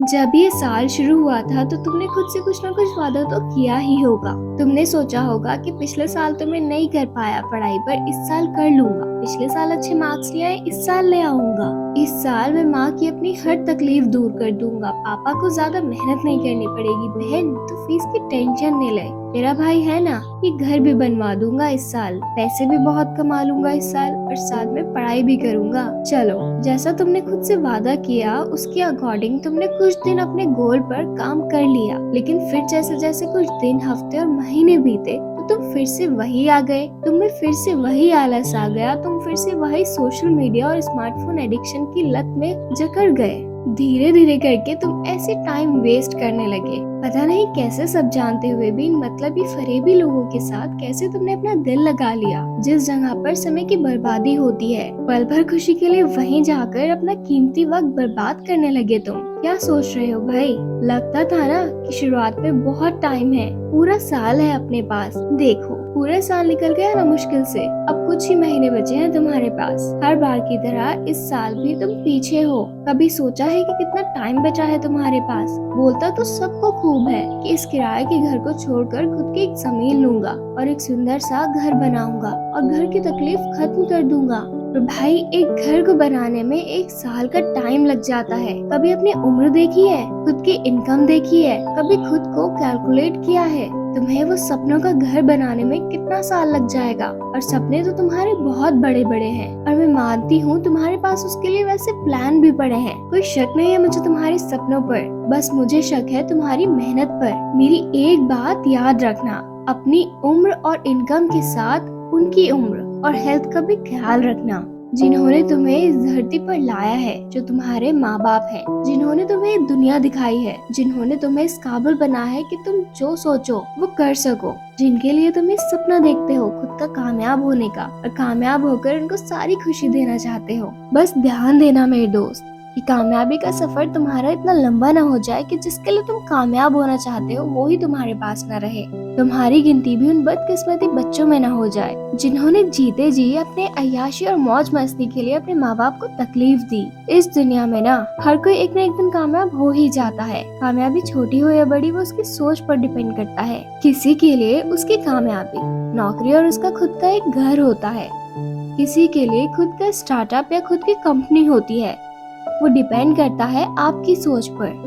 जब ये साल शुरू हुआ था तो तुमने खुद से कुछ ना कुछ वादा तो किया ही होगा। तुमने सोचा होगा कि पिछले साल तो मैं नहीं कर पाया पढ़ाई, पर इस साल कर लूंगा। पिछले साल अच्छे मार्क्स ले आए, इस साल ले आऊंगा। इस साल मैं माँ की अपनी हर तकलीफ दूर कर दूंगा। पापा को ज्यादा मेहनत नहीं करनी पड़ेगी। बहन तो फीस की टेंशन नहीं ले। मेरा भाई है ना, ये घर भी बनवा दूंगा इस साल। पैसे भी बहुत कमा लूंगा इस साल, और साथ में पढ़ाई भी करूंगा। चलो, जैसा तुमने खुद से वादा किया उसके अकॉर्डिंग तुमने कुछ दिन अपने गोल पर काम कर लिया, लेकिन फिर जैसे जैसे कुछ दिन, हफ्ते और महीने बीते तो तुम फिर से वही आ गए। तुम्हें फिर से वही आलस आ गया। तुम फिर से वही सोशल मीडिया और स्मार्टफोन एडिक्शन की लत में जकड़ गए। धीरे धीरे करके तुम ऐसे टाइम वेस्ट करने लगे। पता नहीं कैसे, सब जानते हुए भी इन मतलबी फरेबी लोगों के साथ कैसे तुमने अपना दिल लगा लिया। जिस जगह पर समय की बर्बादी होती है, पल भर खुशी के लिए वहीं जाकर अपना कीमती वक्त बर्बाद करने लगे। तुम क्या सोच रहे हो भाई? लगता था ना कि शुरुआत में बहुत टाइम है, पूरा साल है अपने पास। देखो, पूरा साल निकल गया ना मुश्किल से। अब कुछ ही महीने बचे हैं तुम्हारे पास। हर बार की तरह इस साल भी तुम पीछे हो। कभी सोचा है कि कितना टाइम बचा है तुम्हारे पास? बोलता तो सबको खूब है कि इस किराए के घर को छोड़कर खुद की एक जमीन लूंगा और एक सुंदर सा घर बनाऊंगा और घर की तकलीफ खत्म कर दूंगा। पर भाई, एक घर को बनाने में एक साल का टाइम लग जाता है। कभी अपनी उम्र देखी है? खुद की इनकम देखी है? कभी खुद को कैलकुलेट किया है? तुम्हें वो सपनों का घर बनाने में कितना साल लग जाएगा? और सपने तो तुम्हारे बहुत बड़े बड़े हैं, और मैं मानती हूँ तुम्हारे पास उसके लिए वैसे प्लान भी पड़े हैं। कोई शक नहीं है मुझे तुम्हारे सपनों पर, बस मुझे शक है तुम्हारी मेहनत पर। मेरी एक बात याद रखना, अपनी उम्र और इनकम के साथ उनकी उम्र और हेल्थ का भी ख्याल रखना। जिन्होंने तुम्हें इस धरती पर लाया है, जो तुम्हारे माँ बाप हैं, जिन्होंने तुम्हें दुनिया दिखाई है, जिन्होंने तुम्हें इस काबिल बना है कि तुम जो सोचो वो कर सको, जिनके लिए तुम इस सपना देखते हो खुद का कामयाब होने का, और कामयाब होकर उनको सारी खुशी देना चाहते हो। बस ध्यान देना मेरे दोस्त कि कामयाबी का सफर तुम्हारा इतना लंबा ना हो जाए कि जिसके लिए तुम कामयाब होना चाहते हो वो ही तुम्हारे पास न रहे। तुम्हारी गिनती भी उन बदकिस्मती बच्चों में न हो जाए जिन्होंने जीते जी अपने अय्याशी और मौज मस्ती के लिए अपने माँ बाप को तकलीफ दी। इस दुनिया में ना हर कोई एक न एक दिन कामयाब हो ही जाता है। कामयाबी छोटी हो या बड़ी, वो उसकी सोच पर डिपेंड करता है। किसी के लिए उसकी कामयाबी नौकरी और उसका खुद का एक घर होता है, किसी के लिए खुद का स्टार्टअप या खुद की कंपनी होती है। वो डिपेंड करता है आपकी सोच पर।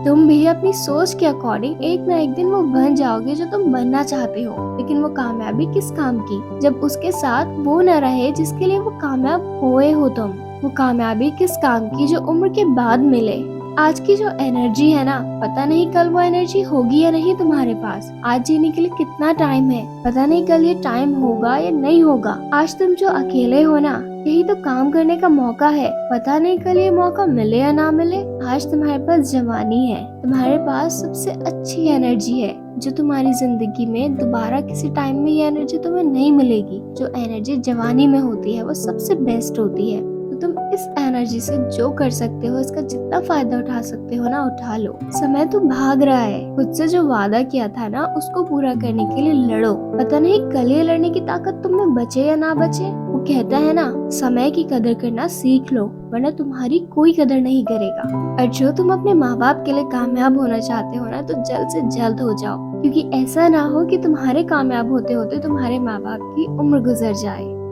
तुम भी अपनी सोच के अकॉर्डिंग एक ना एक दिन वो बन जाओगे जो तुम बनना चाहते हो। लेकिन वो कामयाबी किस काम की जब उसके साथ वो न रहे जिसके लिए वो कामयाब हुए हो तुम? वो कामयाबी किस काम की जो उम्र के बाद मिले? आज की जो एनर्जी है ना, पता नहीं कल वो एनर्जी होगी या नहीं तुम्हारे पास। आज जीने के लिए कितना टाइम है, पता नहीं कल ये टाइम होगा या नहीं होगा। आज तुम जो अकेले हो ना, यही तो काम करने का मौका है। पता नहीं कल ये मौका मिले या ना मिले। आज तुम्हारे पास जवानी है, तुम्हारे पास सबसे अच्छी एनर्जी है जो तुम्हारी जिंदगी में दोबारा किसी टाइम में ये एनर्जी तुम्हें नहीं मिलेगी। जो एनर्जी जवानी में होती है वो सबसे बेस्ट होती है। तो तुम इस एनर्जी से जो कर सकते हो, इसका जितना फायदा उठा सकते हो ना, उठा लो। समय तो भाग रहा है, खुद से जो वादा किया था ना उसको पूरा करने के लिए लड़ो। पता नहीं कल ये लड़ने की ताकत तुम में बचे या ना बचे। वो कहता है ना, समय की कदर करना सीख लो वरना तुम्हारी कोई कदर नहीं करेगा। और जो तुम अपने माँ बाप के लिए कामयाब होना चाहते हो ना, तो जल्द से जल्द हो जाओ, क्योंकि ऐसा ना हो कि तुम्हारे कामयाब होते होते तुम्हारे माँ बाप की उम्र गुजर जाए।